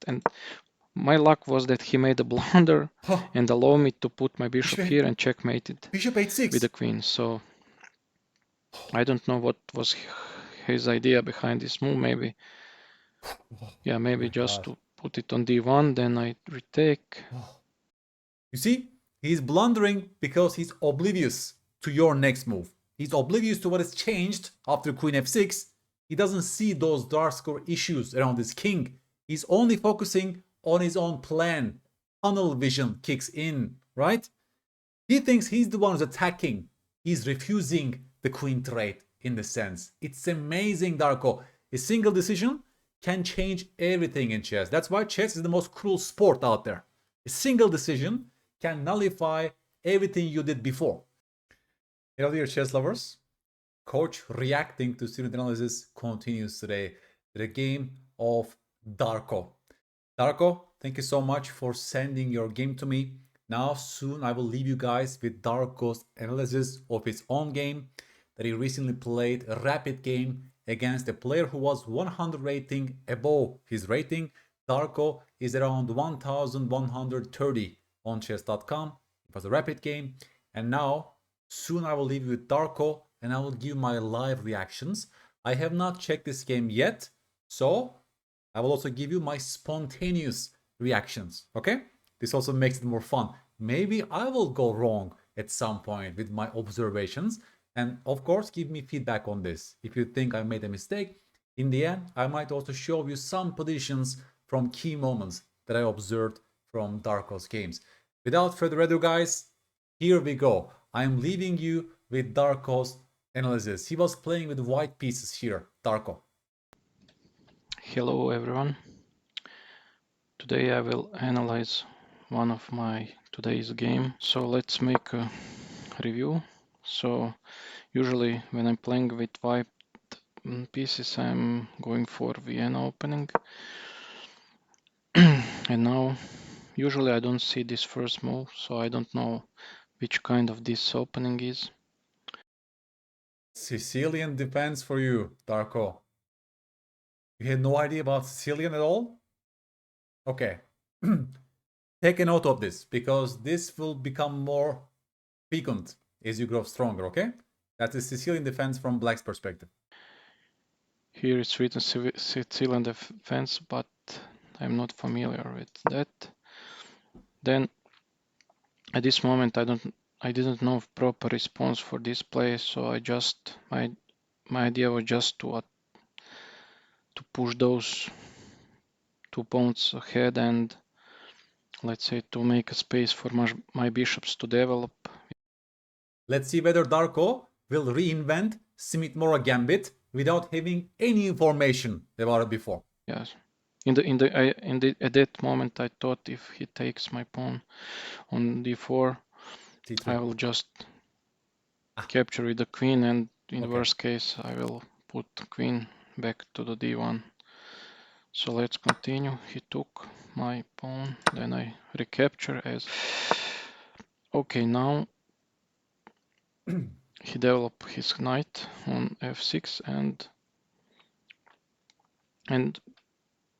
and my luck was that he made a blunder and allowed me to put my bishop here and checkmated Bishop h6 with the queen. So I don't know what was his idea behind this move. Maybe, yeah, maybe just to put it on d1, then I retake. You see, he's blundering because he's oblivious to your next move. He's oblivious to what has changed after queen f6. He doesn't see those dark score issues around his king. He's only focusing on his own plan. Tunnel vision kicks in, right? He thinks he's the one who's attacking. He's refusing the queen trade in the sense. It's amazing, Darko. A single decision can change everything in chess. That's why chess is the most cruel sport out there. A single decision can nullify everything you did before. Hello, dear chess lovers. Coach reacting to student analysis continues today with a game of Darko. Darko, thank you so much for sending your game to me. Now, soon I will leave you guys with Darko's analysis of his own game that he recently played, a rapid game against a player who was 100 rating above his rating. Darko is around 1130 on chess.com. It was a rapid game. And now, soon I will leave you with Darko and I will give my live reactions. I have not checked this game yet, so I will also give you my spontaneous reactions, okay? This also makes it more fun. Maybe I will go wrong at some point with my observations. And of course, give me feedback on this. If you think I made a mistake, in the end, I might also show you some positions from key moments that I observed from Darko's games. Without further ado, guys, here we go. I'm leaving you with Darko's analysis. He was playing with white pieces here. Darko. Hello everyone. Today I will analyze one of my today's game. So let's make a review. So usually when I'm playing with white pieces, I'm going for Vienna opening. And now usually I don't see this first move, so I don't know which kind of this opening is. Sicilian defense for you, Darko. You had no idea about Sicilian at all? Okay. Take a note of this because this will become more frequent as you grow stronger, okay? That's the Sicilian defense from Black's perspective. Here it's written Sicilian defense, but I'm not familiar with that. Then at this moment I didn't know proper response for this play, so I just my idea was just to push those 2 pawns ahead and let's say to make a space for my bishops to develop. Let's see whether Darko will reinvent Smith-Morra Gambit without having any information about it before. Yes. At that moment I thought if he takes my pawn on d4, I will just capture with the queen, and in the worst case I will put the queen back to the d1. So let's continue. He took my pawn, then I recapture as... Okay, now he developed his knight on f6, and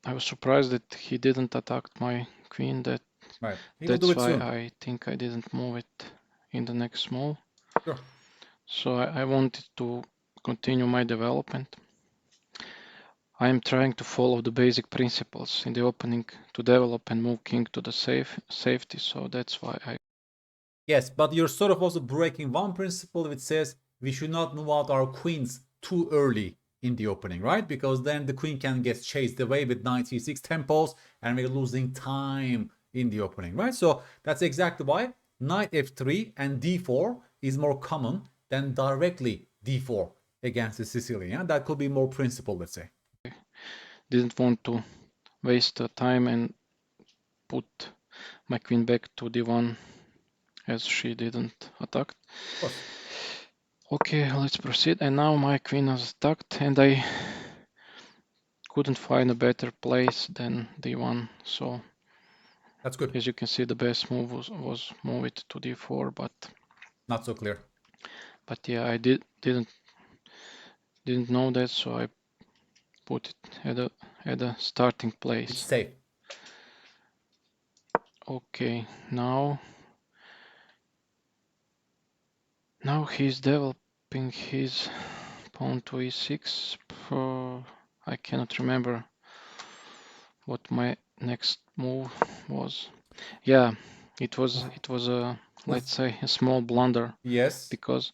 I was surprised that he didn't attack my queen. That's why I think I didn't move it in the next move. Sure. So I wanted to continue my development. I am trying to follow the basic principles in the opening to develop and move king to the safety, so that's why I... Yes, but you're sort of also breaking one principle which says we should not move out our queens too early in the opening, right? Because then the queen can get chased away with knight e6 tempos and we're losing time in the opening, right? So that's exactly why knight f3 and d4 is more common than directly d4 against the Sicilian. That could be more principled, let's say. Didn't want to waste the time and put my queen back to d1 as she didn't attack. Okay, let's proceed. And now my queen was attacked and I couldn't find a better place than d1. So that's good. As you can see, the best move was move it to d4, but not so clear. But yeah, I didn't know that, so I put it at a starting place. It's safe. Okay, now he's developing his pawn to e6. I cannot remember what my next move was. Yeah, it was a, let's say, a small blunder, Yes, because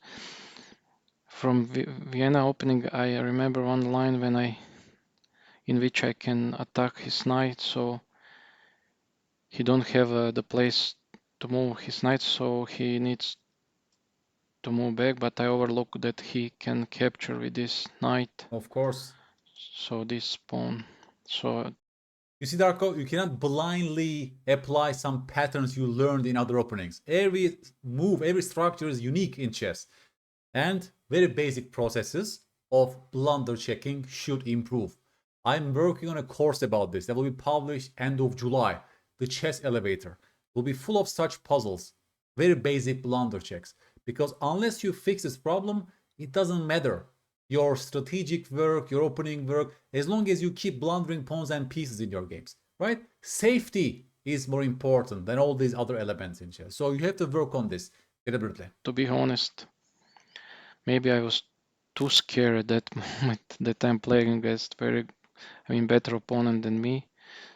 from Vienna opening I remember one line in which I can attack his knight, so he don't have the place to move his knight, so he needs to move back, but I overlook that he can capture with this knight, of course. so this pawn. So You see, Darko, you cannot blindly apply some patterns you learned in other openings. Every move, every structure is unique in chess. And very basic processes of blunder checking should improve. I'm working on a course about this that will be published end of July. The chess elevator will be full of such puzzles, very basic blunder checks. Because unless you fix this problem, it doesn't matter your strategic work, your opening work, as long as you keep blundering pawns and pieces in your games, right? Safety is more important than all these other elements in chess. So you have to work on this deliberately. to be honest, maybe I was too scared at that moment that I'm playing against better opponent than me.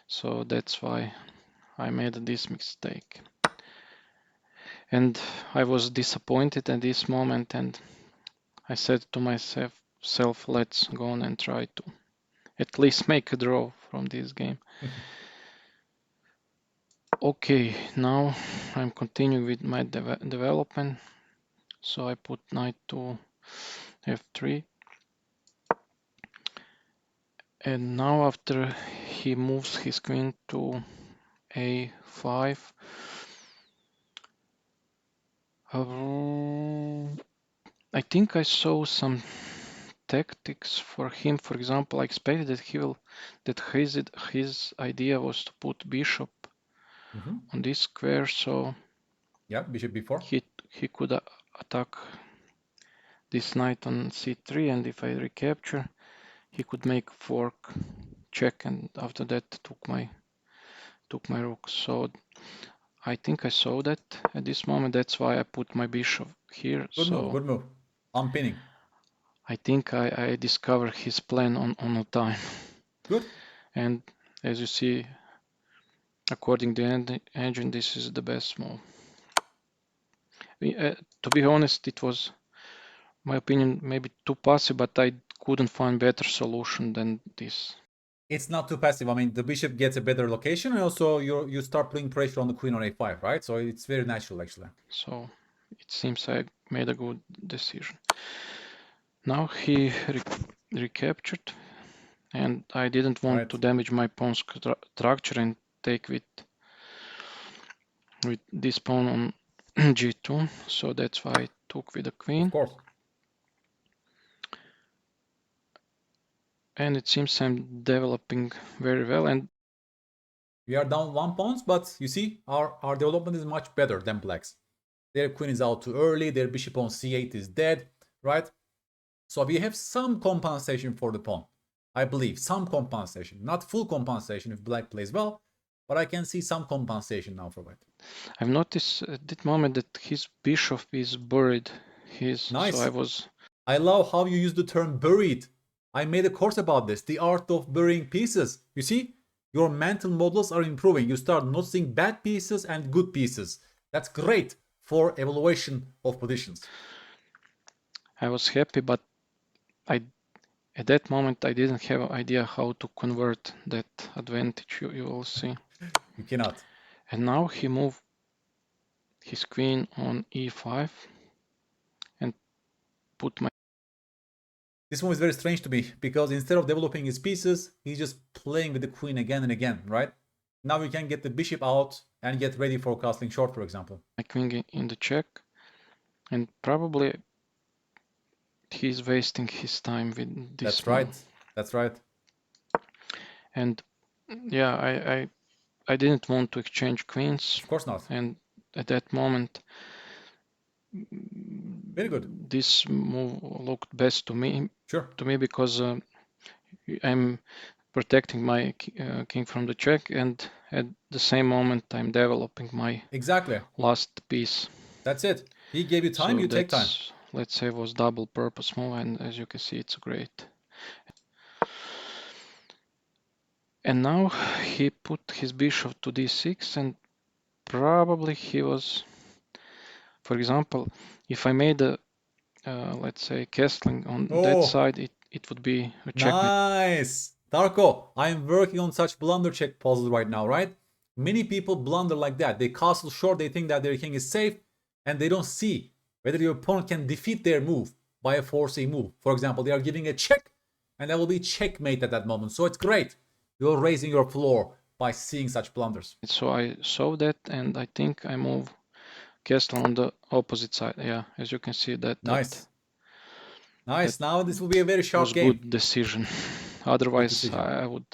So that's why I made this mistake. And I was disappointed at this moment, and I said to myself, let's go on and try to at least make a draw from this game. Okay, now I'm continuing with my development. So I put knight to f3. And now after he moves his queen to a5, I think I saw some tactics for him. For example, I expected that his idea was to put bishop on this square, so Yeah, bishop b4. he could attack this knight on c3, and if I recapture, he could make fork check, and after that took my rook. So I think I saw that at this moment. That's why I put my bishop here. Good move, So good move. Unpinning. I think I discovered his plan on a time. Good. And as you see, according to the engine, this is the best move. To be honest, it was, my opinion, maybe too passive, but I couldn't find better solution than this. It's not too passive. I mean, the bishop gets a better location, and also you start putting pressure on the queen on a5, right? So it's very natural, actually. So it seems I made a good decision. Now he recaptured, and I didn't want to damage my pawn's structure and take with this pawn on g2, so that's why I took with the queen. Of course. And it seems I'm developing very well, and we are down 1 pawn, but you see, our development is much better than black's. Their queen is out too early, their bishop on c8 is dead, right? So we have some compensation for the pawn. I believe some compensation, not full compensation if black plays well, but I can see some compensation now for white. I've noticed at that moment that his bishop is buried. Nice. So I love how you use the term buried. I made a course about this, the art of burying pieces. You see, your mental models are improving. You start noticing bad pieces and good pieces. That's great for evaluation of positions. I was happy, but at that moment I didn't have an idea how to convert that advantage. You will see. You cannot. And now he moved his queen on e5 and put my... This one is very strange to me because instead of developing his pieces, he's just playing with the queen again and again, right? Now we can get the bishop out and get ready for castling short, for example. My queen in the check, and probably he's wasting his time with this. That's right. That's right. And yeah, I didn't want to exchange queens. Of course not. And at that moment, very good. This move looked best to me. Sure. To me, because I'm protecting my king from the check, and at the same moment I'm developing my Exactly. last piece. That's it. He gave you time, So you take time. that's, let's say, was double purpose move, and as you can see, it's great. And now he put his bishop to d6, and probably he was, for example, if I made a let's say castling on that Oh, side, it would be a checkmate. nice. Darko, I'm working on such blunder check puzzles right now, right? Many people blunder like that. They castle short, they think that their king is safe, and they don't see whether your opponent can defeat their move by a forcing move. For example, they are giving a check, and that will be checkmate at that moment. So it's great. You're raising your floor by seeing such blunders. So I saw that, and I think I move castle on the opposite side. Yeah, as you can see, that Nice. Nice. Now this will be a very was sharp game. good decision. Good Otherwise, decision. I would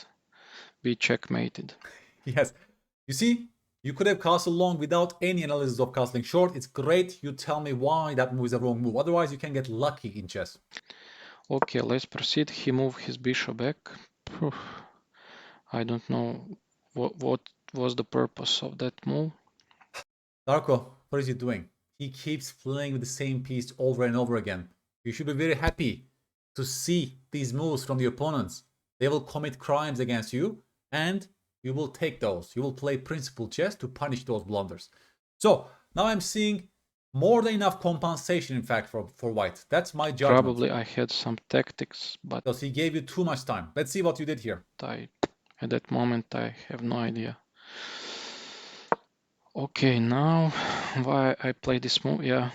be checkmated. Yes. You see, you could have castled long without any analysis of castling short. It's great you tell me why that move is a wrong move. Otherwise, you can get lucky in chess. Okay, let's proceed. He moved his bishop back. I don't know what was the purpose of that move. Darko, what is he doing? He keeps playing with the same piece over and over again. You should be very happy to see these moves from the opponents. They will commit crimes against you, and you will take those. You will play principled chess to punish those blunders. So now I'm seeing more than enough compensation, in fact, for white. That's my judgment. Probably I had some tactics, but Because he gave you too much time. Let's see what you did here. at that moment I have no idea. Okay, now why I play this move? Yeah,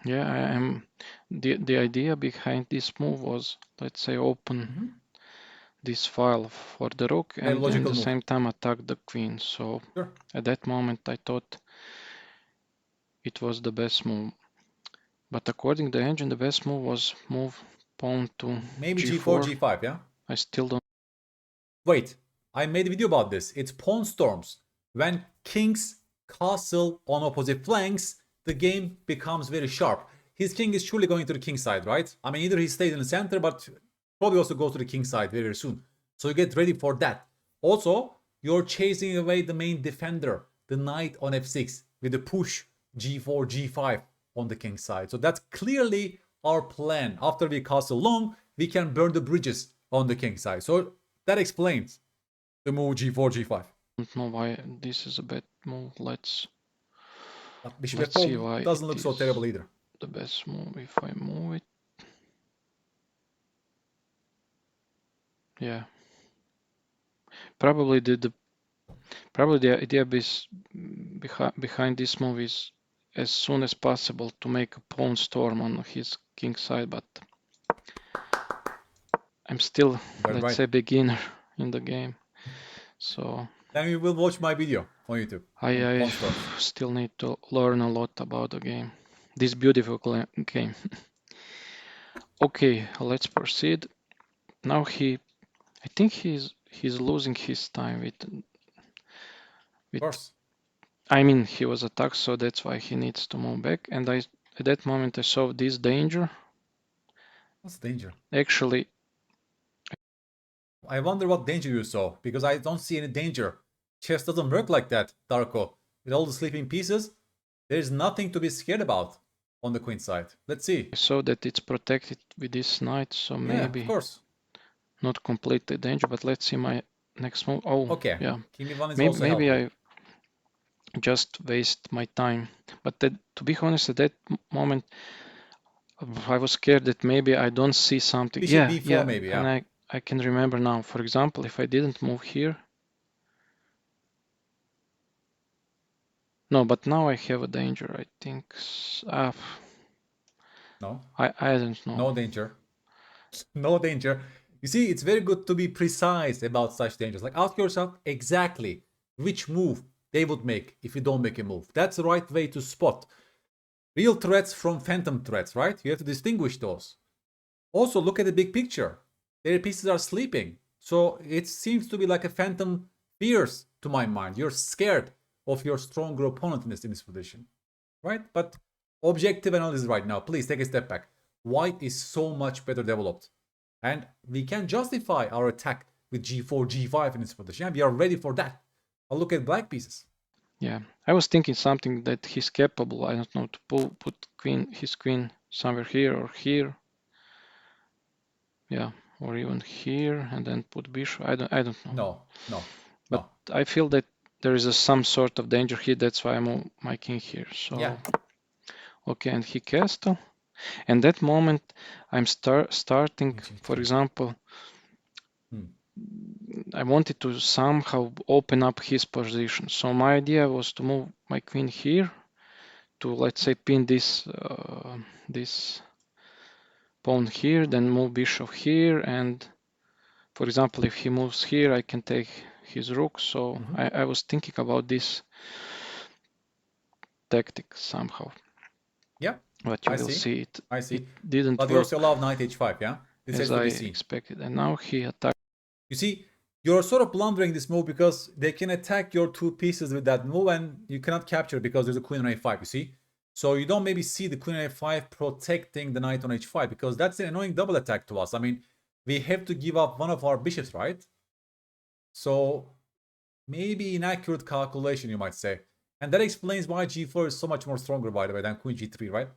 yeah. I am. The idea behind this move was, let's say, open this file for the rook, Very and at logical the move. same time attack the queen. So Sure. at that moment I thought it was the best move. But according to the engine, the best move was move pawn to Maybe g4, g4. g5, yeah? I still don't. Wait, I made a video about this. It's pawn storms. When kings castle on opposite flanks, the game becomes very sharp. His king is surely going to the king side, right? I mean, either he stays in the center, but probably also goes to the king side very soon. So you get ready for that. Also, you're chasing away the main defender, the knight on f6, with the push g4, g5 on the king side. So that's clearly our plan. After we castle long, we can burn the bridges on the king side. So that explains the move g4, g5. Don't know why this is a bad move. Let's Bishop see f4 why doesn't it look so is terrible either. the best move if I move it. Yeah, probably the idea behind this move is as soon as possible to make a pawn storm on his king side, but I'm still, But let's right. say, beginner in the game, so Then you will watch my video on YouTube on I pawn storms. still need to learn a lot about the game, this beautiful game. Okay, let's proceed. Now I think he's losing his time Of with. course. I mean, he was attacked, so that's why he needs to move back. And at that moment I saw this danger. What's danger? Actually, I wonder what danger you saw, because I don't see any danger. Chess doesn't work like that, Darko. With all the sleeping pieces, there's nothing to be scared about on the queen side. Let's see. I saw that it's protected with this knight, so Yeah, of maybe course. not completely danger. But let's see my next move. Oh, Okay, yeah. king e1 is Maybe also helpful. I just waste my time. But to be honest, at that moment, I was scared that maybe I don't see something. Bishop Yeah, b4 yeah. maybe, And yeah. I can remember now. For example, if I didn't move here. No, but now I have a danger, I think. No, I don't know. no danger. No danger. You see, it's very good to be precise about such dangers. Like ask yourself exactly which move they would make if you don't make a move. That's the right way to spot real threats from phantom threats, right? You have to distinguish those. Also, look at the big picture. Their pieces are sleeping. So it seems to be like a phantom fears to my mind. You're scared of your stronger opponent in this position, right? But objective analysis right now, please take a step back. White is so much better developed. And we can justify our attack with g4, g5 in this position. Yeah, we are ready for that. But look at black pieces. Yeah, I was thinking something that he's capable, I don't know, to put his queen somewhere here or here. Yeah, or even here, and then put bishop. I don't know. No. But I feel that there is some sort of danger here. That's why I move my king here. So Yeah. okay, and he castle. And that moment, I'm starting. For example, I wanted to somehow open up his position. So my idea was to move my queen here, to let's say pin this this pawn here, then move bishop here, and for example, if he moves here, I can take his rook. So I was thinking about this tactic somehow. Yeah. But you will see it. I see. It didn't But work. you also love knight h5, yeah? This as has to I be seen. expected. And now he attacked. You see, you're sort of blundering this move because they can attack your two pieces with that move and you cannot capture it because there's a queen on a5, you see? So you don't maybe see the queen on a5 protecting the knight on h5 because that's an annoying double attack to us. I mean, we have to give up one of our bishops, right? So maybe inaccurate calculation, you might say. And that explains why g4 is so much more stronger, by the way, than queen g3, right?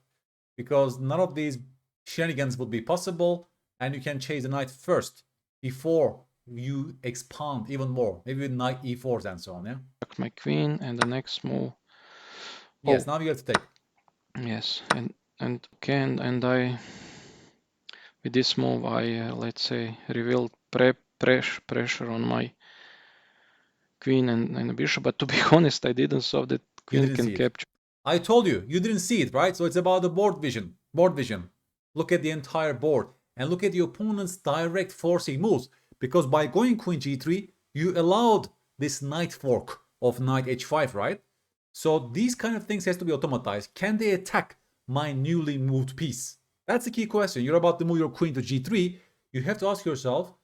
Because none of these shenanigans would be possible and you can chase the knight first before you expand even more, maybe with knight e4s and so on. Yeah. My queen, and the next move. Yes. Now you have to take. Yes, and okay, and I with this move I let's say revealed pressure on my queen and the bishop. But to be honest, I didn't saw that queen can capture. I told you, you didn't see it, right? So it's about the board vision. Board vision. Look at the entire board and look at the opponent's direct forcing moves. Because by going queen g3, you allowed this knight fork of knight h5, right? So these kind of things has to be automatized. Can they attack my newly moved piece? That's the key question. You're about to move your queen to g3. You have to ask yourself,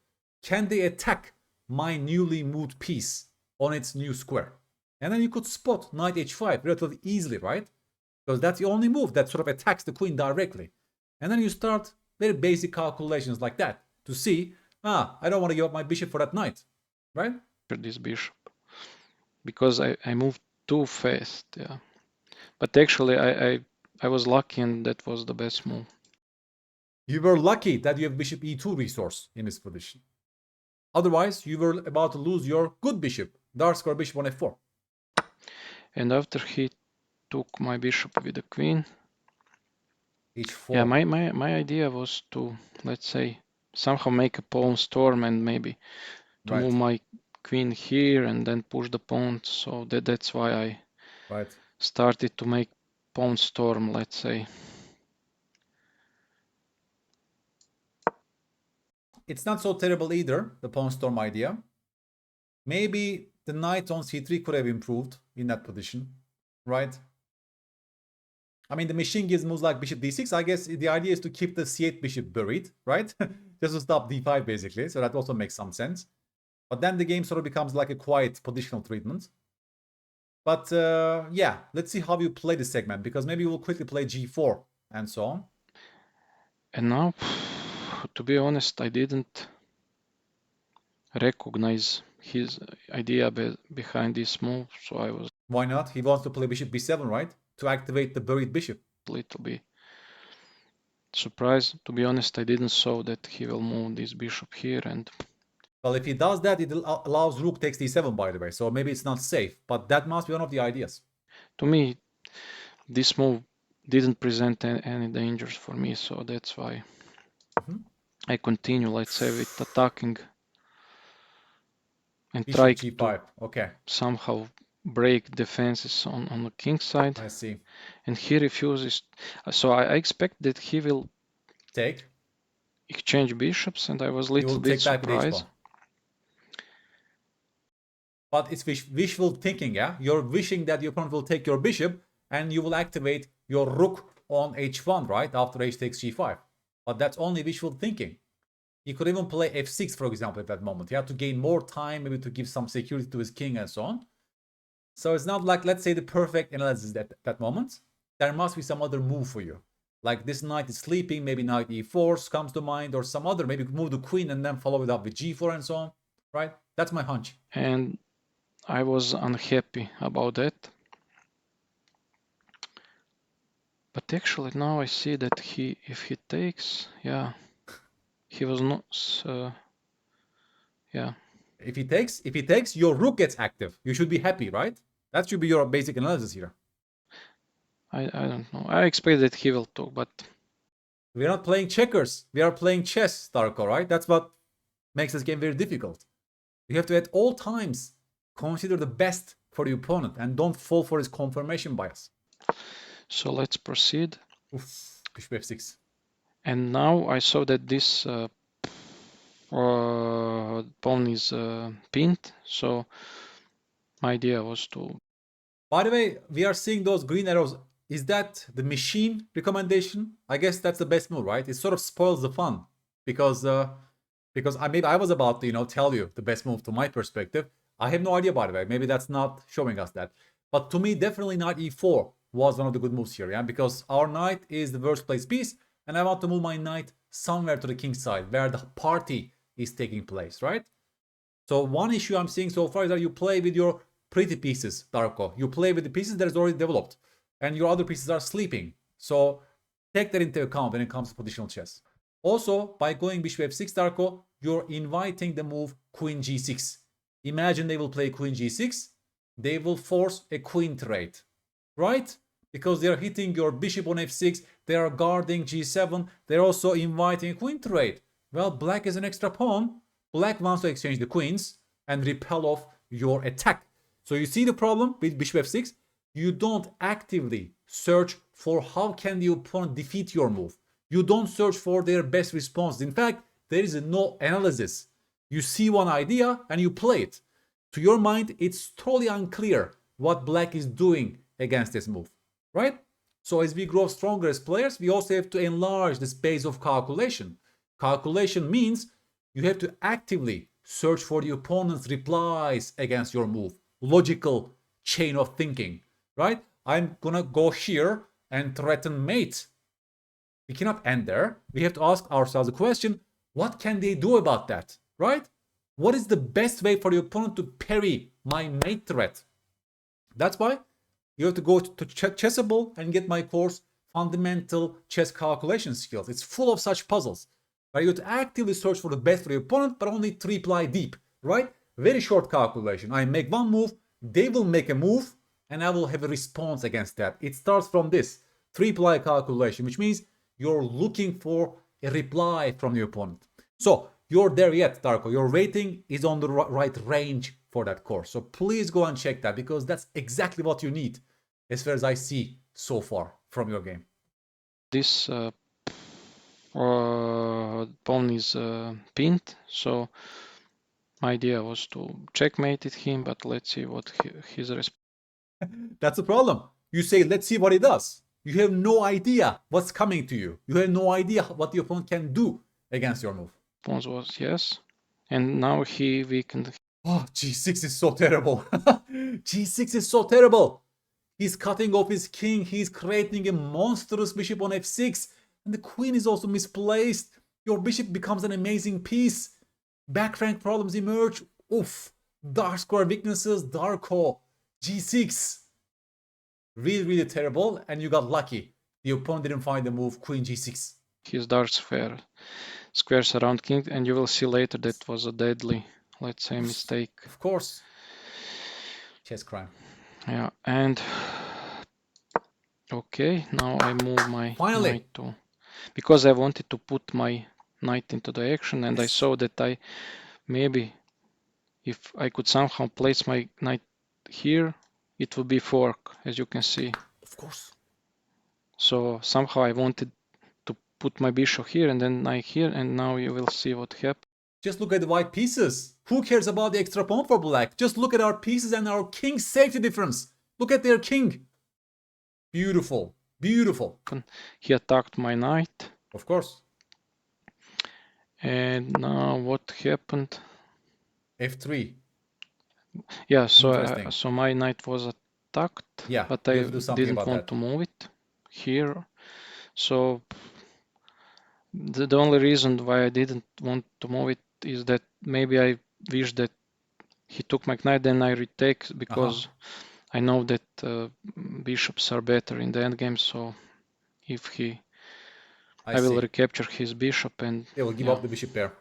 can they attack my newly moved piece on its new square? And then you could spot knight h5 relatively easily, right? Because that's the only move that sort of attacks the queen directly. And then you start very basic calculations like that to see, I don't want to give up my bishop for that knight, right? This bishop, because I moved too fast, yeah. But actually I was lucky and that was the best move. You were lucky that you have bishop e2 resource in this position. Otherwise, you were about to lose your good bishop, dark square bishop on f4. And after he took my bishop with the queen, h4. yeah, my idea was to, let's say, somehow make a pawn storm and maybe to move my queen here and then push the pawn. So that's why I started to make pawn storm, let's say. It's not so terrible either, the pawn storm idea. Maybe the knight on c3 could have improved in that position, right? I mean, the machine gives moves like bishop d6. I guess the idea is to keep the c8 bishop buried, right? Just to stop d5, basically. So that also makes some sense. But then the game sort of becomes like a quiet positional treatment. But yeah, let's see how you play this segment, because maybe we'll quickly play g4 and so on. And now, to be honest, I didn't recognize his idea behind this move, so I was... Why not? He wants to play bishop b7, right? To activate the buried bishop. A little bit surprised. To be honest, I didn't saw that he will move this bishop here, and... Well, if he does that, it allows rook takes d7, by the way, so maybe it's not safe, but that must be one of the ideas. To me, this move didn't present any dangers for me, so that's why I continue, let's say, with attacking and try to somehow break defenses on the king side. I see. And he refuses. So I expect that he will exchange bishops, and I was a little bit surprised. But it's wishful thinking, yeah? You're wishing that your opponent will take your bishop and you will activate your rook on h1, right? After h takes g5. But that's only wishful thinking. He could even play f6, for example, at that moment. Yeah, to gain more time, maybe to give some security to his king and so on. So it's not like, let's say, the perfect analysis at that moment. There must be some other move for you. Like this knight is sleeping, maybe knight e4 comes to mind, or some other, maybe move the queen and then follow it up with g4 and so on. right? That's my hunch. And I was unhappy about that. But actually now I see that if he takes, yeah, he was not, yeah. If he takes, your rook gets active. You should be happy, right? That should be your basic analysis here. I don't know. I expect that he will talk, but we're not playing checkers. We are playing chess, Darko, right? That's what makes this game very difficult. You have to at all times consider the best for the opponent and don't fall for his confirmation bias. So let's proceed. Oof, bishop f6. And now I saw that this pawn is pinned, so my idea was to... By the way, we are seeing those green arrows. Is that the machine recommendation? I guess that's the best move, right? It sort of spoils the fun because maybe I was about to tell you the best move to my perspective. I have no idea, by the way. Maybe that's not showing us that. But to me, definitely knight e4 was one of the good moves here, yeah, because our knight is the worst place piece, and I want to move my knight somewhere to the king side where the party is taking place, right? So one issue I'm seeing so far is that you play with your pretty pieces, Darko. You play with the pieces that is already developed, and your other pieces are sleeping. So take that into account when it comes to positional chess. Also, by going bishop f6, Darko, you're inviting the move queen g6. Imagine they will play queen g6. They will force a queen trade, right? Because they are hitting your bishop on f6. They are guarding g7. They're also inviting a queen trade. Well, black is an extra pawn. Black wants to exchange the queens and repel off your attack. So you see the problem with bishop f6? You don't actively search for how can the opponent defeat your move. You don't search for their best response. In fact, there is no analysis. You see one idea and you play it. To your mind, it's totally unclear what black is doing against this move, right? So as we grow stronger as players, we also have to enlarge the space of calculation. Calculation means you have to actively search for the opponent's replies against your move. Logical chain of thinking, right? I'm gonna go here and threaten mate. We cannot end there. We have to ask ourselves the question, what can they do about that, right? What is the best way for the opponent to parry my mate threat? That's why you have to go to Chessable and get my course, Fundamental Chess Calculation Skills. It's full of such puzzles where you have to actively search for the best for the opponent, but only 3-ply deep, right? Very short calculation. I make one move, they will make a move, and I will have a response against that. It starts from this 3-ply calculation, which means you're looking for a reply from the opponent. So you're there yet, Darko. Your rating is on the right range for that course. So please go and check that because that's exactly what you need as far as I see so far from your game. This pawn is pinned, so my idea was to checkmate him, but let's see what his response. That's the problem. You say, let's see what he does. You have no idea what's coming to you. You have no idea what the opponent can do against your move. Was yes, and now he weakened. Oh, g6 is so terrible. g6 is so terrible. He's cutting off his king. He's creating a monstrous bishop on f6. And the queen is also misplaced. Your bishop becomes an amazing piece. Back rank problems emerge. Oof. Dark square weaknesses. Darko. g6. Really, really terrible. And you got lucky. The opponent didn't find the move queen g6. His dark squares around king, and you will see later that was a deadly, let's say, mistake. Of course. Chess crime. Yeah, and okay, now I move my knight to, because I wanted to put my knight into the action, and I saw that maybe if I could somehow place my knight here, it would be fork, as you can see. Of course. So somehow I wanted to put my bishop here and then knight here, and now you will see what happened. Just look at the white pieces. Who cares about the extra pawn for black? Just look at our pieces and our king safety difference. Look at their king. Beautiful. Beautiful. He attacked my knight. Of course. And now what happened? f3. Yeah, so my knight was attacked, yeah, but I didn't want to move it here. So the only reason why I didn't want to move it is that maybe I wish that he took my knight, then I retake because I know that bishops are better in the endgame. So if he, I will recapture his bishop, and they will give up the bishop pair.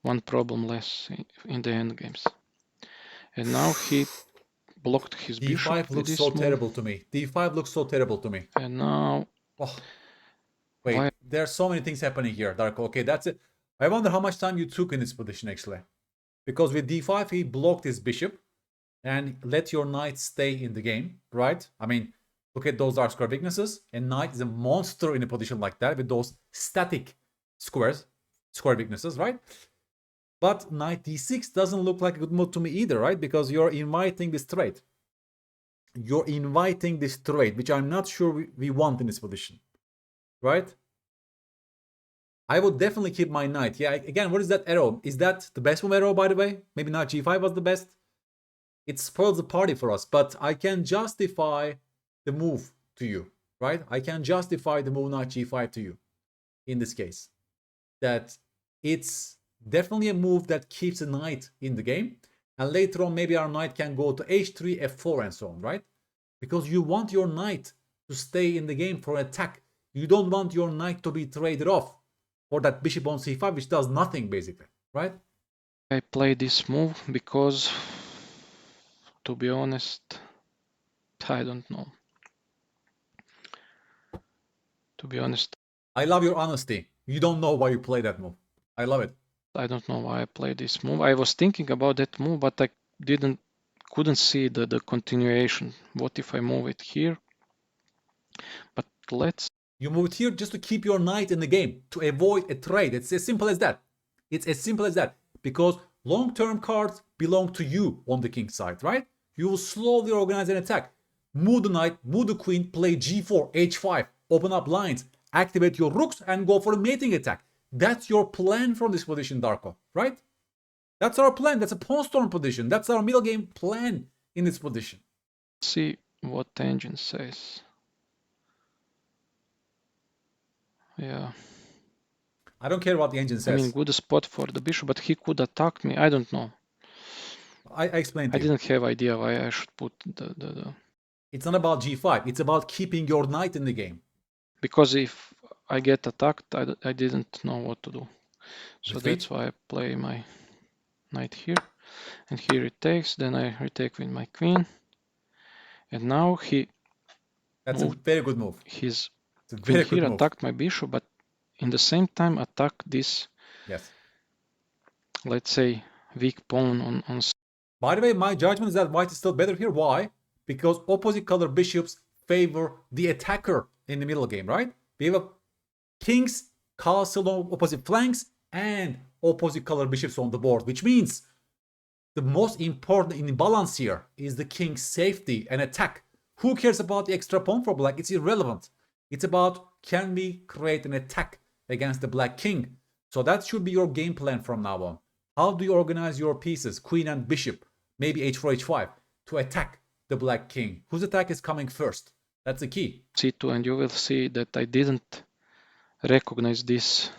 One problem less in the endgames. And now he blocked his bishop D5 with looks this so move. terrible to me. D5 looks so terrible to me. And now... Wait, there are so many things happening here, Darko. Okay, that's it. I wonder how much time you took in this position, actually. Because with D5, he blocked his bishop and let your knight stay in the game, right? I mean, look at those dark square weaknesses. And knight is a monster in a position like that with those static square weaknesses, right? But knight d6 doesn't look like a good move to me either, right? Because you're inviting this trade. You're inviting this trade, which I'm not sure we want in this position, right? I would definitely keep my knight. Yeah, again, what is that arrow? Is that the best move arrow, by the way? Maybe knight g5 was the best. It spoils the party for us, but I can justify the move to you, right? I can justify the move knight g5 to you in this case. That it's definitely a move that keeps a knight in the game. And later on, maybe our knight can go to h3, f4, and so on, right? Because you want your knight to stay in the game for attack. You don't want your knight to be traded off for that bishop on c5, which does nothing, basically, right? I play this move because, to be honest, I don't know. To be honest, I love your honesty. You don't know why you play that move. I love it. I don't know why I played this move. I was thinking about that move, but I couldn't see the continuation. What if I move it here? But let's... You move it here just to keep your knight in the game, to avoid a trade. It's as simple as that. It's as simple as that. Because long-term cards belong to you on the king side, right? You will slowly organize an attack. Move the knight, move the queen, play g4, h5, open up lines, activate your rooks, and go for a mating attack. That's your plan from this position, Darko, right? That's our plan. That's a pawn storm position. That's our middle game plan in this position. See what the engine says. Yeah. I don't care what the engine says. I mean, good spot for the bishop, but he could attack me. I don't know. I explained to you. I didn't have idea why I should put the... It's not about g5. It's about keeping your knight in the game. Because if I get attacked, I didn't know what to do. So that's why I play my knight here. And he retakes, then I retake with my queen. And now he... That's a very good move. His queen here attacked my bishop, but in the same time attacked this, let's say, weak pawn on... By the way, my judgment is that white is still better here. Why? Because opposite color bishops favor the attacker in the middle game, right? We have kings, castle on opposite flanks, and opposite color bishops on the board, which means the most important imbalance here is the king's safety and attack. Who cares about the extra pawn for black? It's irrelevant. It's about, can we create an attack against the black king? So that should be your game plan from now on. How do you organize your pieces, queen and bishop, maybe h4, h5, to attack the black king? Whose attack is coming first? That's the key. c2, and you will see that I didn't recognize this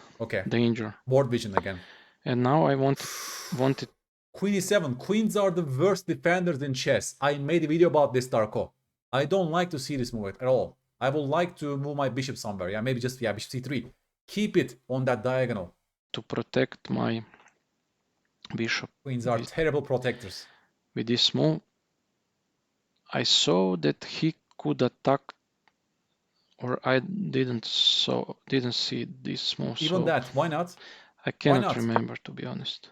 danger. Board vision again. And now I wanted... Queen e7. Queens are the worst defenders in chess. I made a video about this, Darko. I don't like to see this move at all. I would like to move my bishop somewhere. Yeah, maybe just bishop c3. Keep it on that diagonal. To protect my bishop. Queens are terrible protectors. With this move, I saw that he could attack, or I didn't see this move. Even that, why not? I cannot remember, to be honest.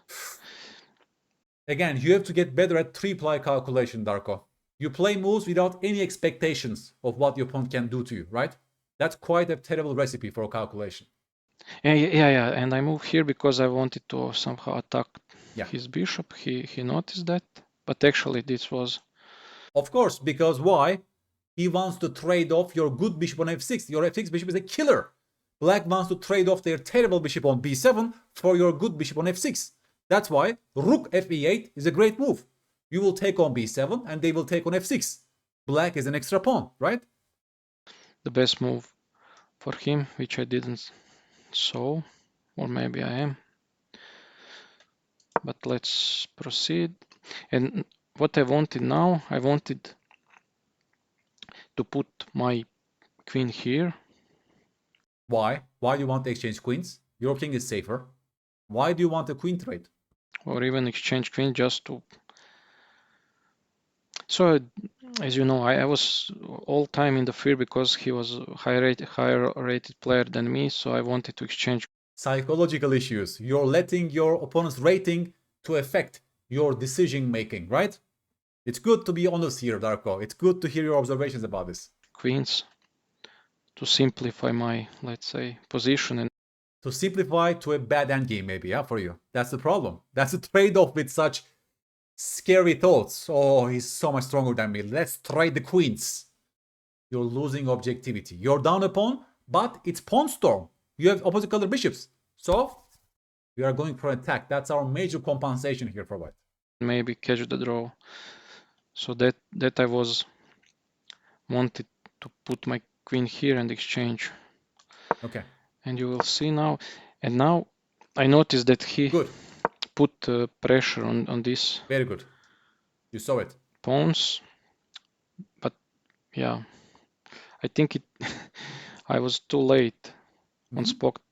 Again, you have to get better at three-ply calculation, Darko. You play moves without any expectations of what your opponent can do to you, right? That's quite a terrible recipe for a calculation. Yeah. And I moved here because I wanted to somehow attack his bishop. He noticed that, but actually this was... Of course, because why? He wants to trade off your good bishop on f6. Your f6 bishop is a killer. Black wants to trade off their terrible bishop on b7 for your good bishop on f6. That's why rook fe8 is a great move. You will take on b7 and they will take on f6. Black is an extra pawn, right? The best move for him, which I didn't saw, or maybe I am. but let's proceed. And what I wanted now, I wanted to put my queen here. Why? Why do you want to exchange queens? Your king is safer. Why do you want a queen trade? Or even exchange queen just to... So, as you know, I was all time in the fear because he was a higher rated player than me, so I wanted to exchange. Psychological issues. You're letting your opponent's rating to affect your decision making, right? It's good to be honest here, Darko. It's good to hear your observations about this. Queens to simplify my, let's say, position. And to simplify to a bad endgame, maybe, yeah, for you. That's the problem. That's the trade-off with such scary thoughts. Oh, he's so much stronger than me. Let's trade the queens. You're losing objectivity. You're down a pawn, but it's pawn storm. You have opposite color bishops. So we are going for attack. That's our major compensation here for white. Maybe catch the draw. So that I was wanted to put my queen here and exchange. Okay. And you will see now. And now I noticed that he Good. put pressure on this. Very good. You saw it. Pawns. But yeah, I think I was too late on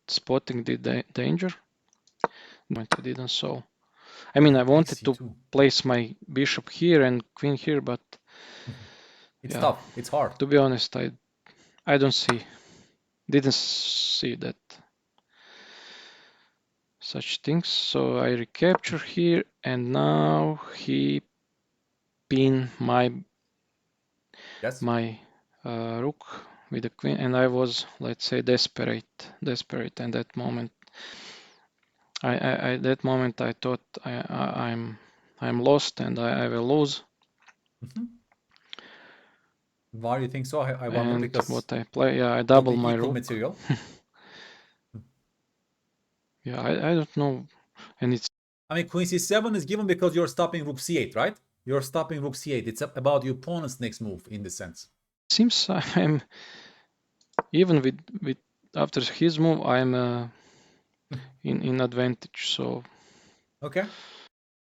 spotting the danger. I didn't saw. I mean, I wanted to place my bishop here and queen here, but it's tough. It's hard. To be honest, I didn't see that such things. So I recapture here, and now he pinned my rook with the queen, and I was, let's say, desperate. And that moment, I thought I'm lost and I will lose. Why do you think so? I wonder, and because what I play, I double my rook. Material. Yeah, I don't know, and it's. I mean, queen c7 is given because you're stopping rook c8, right? You're stopping rook c8. It's about your opponent's next move in this sense. Seems I'm even with after his move, I'm in advantage. So okay,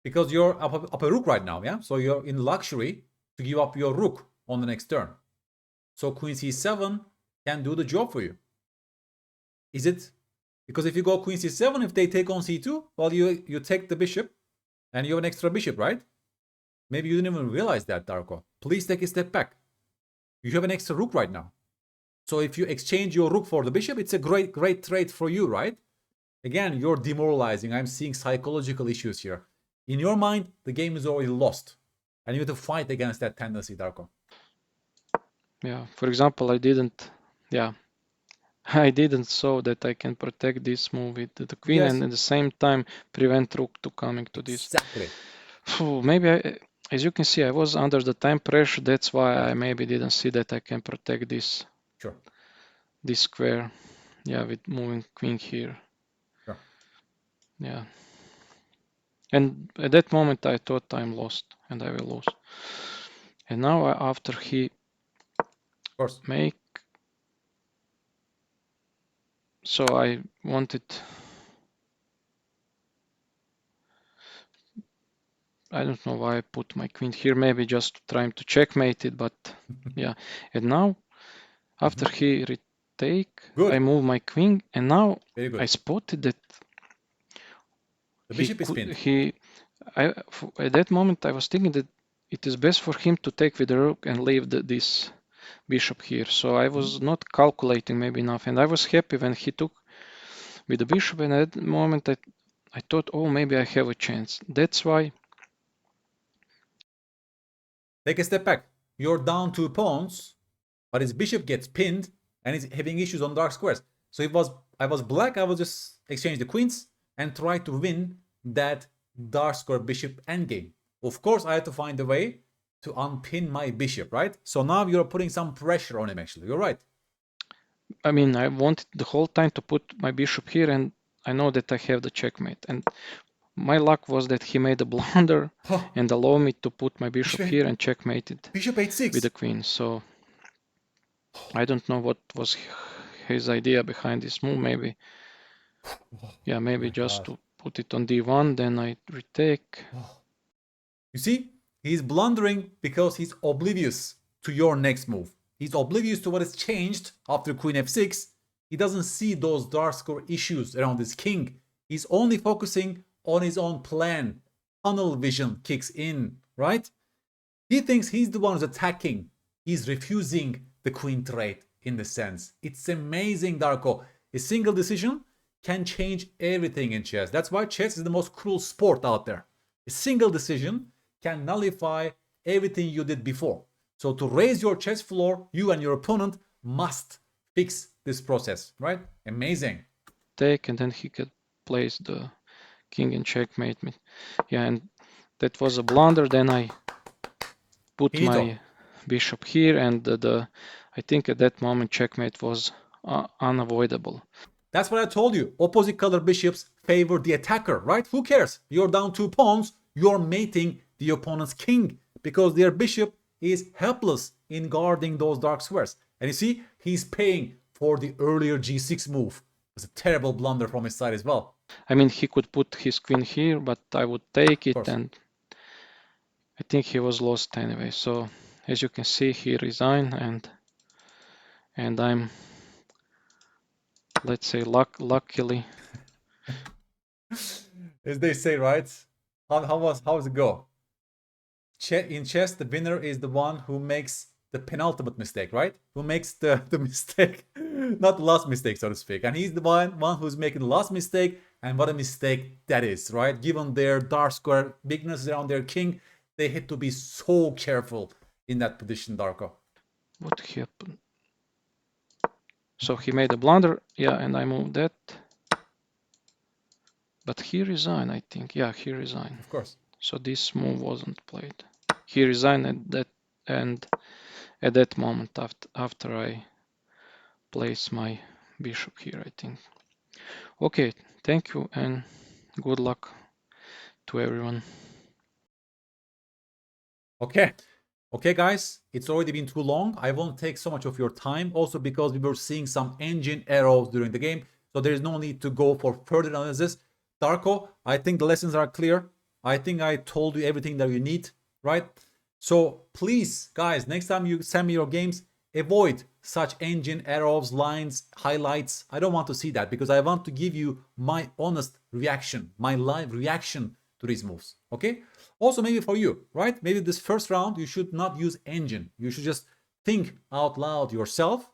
because you're up a rook right now, yeah. So you're in luxury to give up your rook on the next turn. So queen c7 can do the job for you. Is it? Because if you go queen c7, if they take on c2, well, you take the bishop, and you have an extra bishop, right? Maybe you didn't even realize that, Darko. Please take a step back. You have an extra rook right now. So if you exchange your rook for the bishop, it's a great trade for you, right? Again, you're demoralizing. I'm seeing psychological issues here. In your mind, the game is already lost. And you have to fight against that tendency, Darko. Yeah, for example, I didn't saw that I can protect this move with the queen, and at the same time prevent rook to coming to this. Exactly. Maybe as you can see, I was under the time pressure. That's why I maybe didn't see that I can protect this. Sure. This square, yeah, with moving queen here. Sure. Yeah. And at that moment, I thought I'm lost and I will lose. And now, after he make, so I wanted. I don't know why I put my queen here. Maybe just trying to checkmate it, but yeah. And now, after he retake, I move my queen, and now I spotted that the bishop is pinned. At that moment, I was thinking that it is best for him to take with the rook and leave this bishop here. So I was not calculating maybe enough, and I was happy when he took with the bishop. And at that moment, I thought, oh, maybe I have a chance. That's why. Take a step back. You're down 2 pawns, but his bishop gets pinned, and he's having issues on dark squares. So if I was black, I would just exchange the queens and try to win that dark square bishop endgame. Of course, I had to find a way to unpin my bishop, right? So now you're putting some pressure on him, actually. You're right. I mean, I wanted the whole time to put my bishop here, and I know that I have the checkmate. And my luck was that he made a blunder and allowed me to put my bishop here and checkmated bishop 8-6 with the queen. So I don't know what was his idea behind this move. Maybe, yeah, maybe just to put it on d1, then I retake. You see, he's blundering because he's oblivious to your next move. He's oblivious to what has changed after queen f6. He doesn't see those dark square issues around his king. He's only focusing on his own plan. Tunnel vision kicks in, right? He thinks he's the one who's attacking. He's refusing the queen trade in the sense. It's amazing, Darko. A single decision can change everything in chess. That's why chess is the most cruel sport out there. A single decision can nullify everything you did before. So to raise your chess floor, you and your opponent must fix this process, right? Amazing. Take, and then he could place the king in checkmate me. Yeah, and that was a blunder. Then I put Finito. my bishop here, and I think at that moment checkmate was unavoidable. That's what I told you. Opposite color bishops favor the attacker, right? Who cares? You're down 2 pawns, you're mating the opponent's king because their bishop is helpless in guarding those dark squares. And you see, he's paying for the earlier g6 move. It was a terrible blunder from his side as well. I mean, he could put his queen here, but I would take it, and I think he was lost anyway. So as you can see, he resigned, and I'm, let's say, luckily. As they say, right? How does it go? In chess, the winner is the one who makes the penultimate mistake, right? Who makes the mistake, not the last mistake, so to speak. And he's the one who's making the last mistake, and what a mistake that is, right? Given their dark square bigness around their king, they had to be so careful in that position, Darko. What happened? So he made a blunder, yeah, and I moved that. But he resigned, I think. Yeah, he resigned. Of course. So this move wasn't played. He resigned at that moment after I place my bishop here, I think. Okay, thank you and good luck to everyone. Okay, guys, it's already been too long. I won't take so much of your time, also because we were seeing some engine errors during the game, so there is no need to go for further analysis. Darko, I think the lessons are clear. I think I told you everything that you need, right? So please, guys, next time you send me your games, avoid such engine errors, lines, highlights. I don't want to see that because I want to give you my honest reaction, my live reaction to these moves, okay? Also, maybe for you, right? Maybe this first round, you should not use engine. You should just think out loud yourself.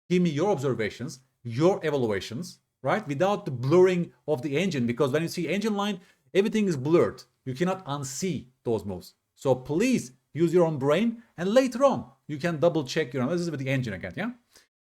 Give me your observations, your evaluations, right? Without the blurring of the engine, because when you see engine line, everything is blurred. You cannot unsee those moves. So please use your own brain, and later on, you can double check your analysis with the engine again, yeah?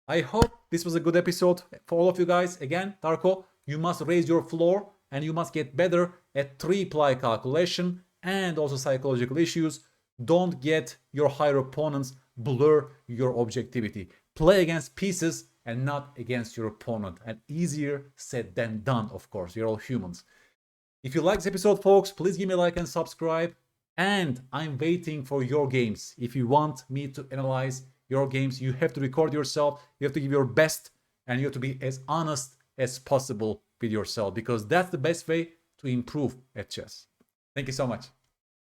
I hope this was a good episode for all of you guys. Again, Darko, you must raise your floor and you must get better at 3-ply calculation and also psychological issues. Don't get your higher opponents blur your objectivity. Play against pieces and not against your opponent. And easier said than done, of course. You're all humans. If you like this episode, folks, please give me a like and subscribe. And I'm waiting for your games. If you want me to analyze your games, you have to record yourself. You have to give your best, and you have to be as honest as possible with yourself, because that's the best way to improve at chess. Thank you so much.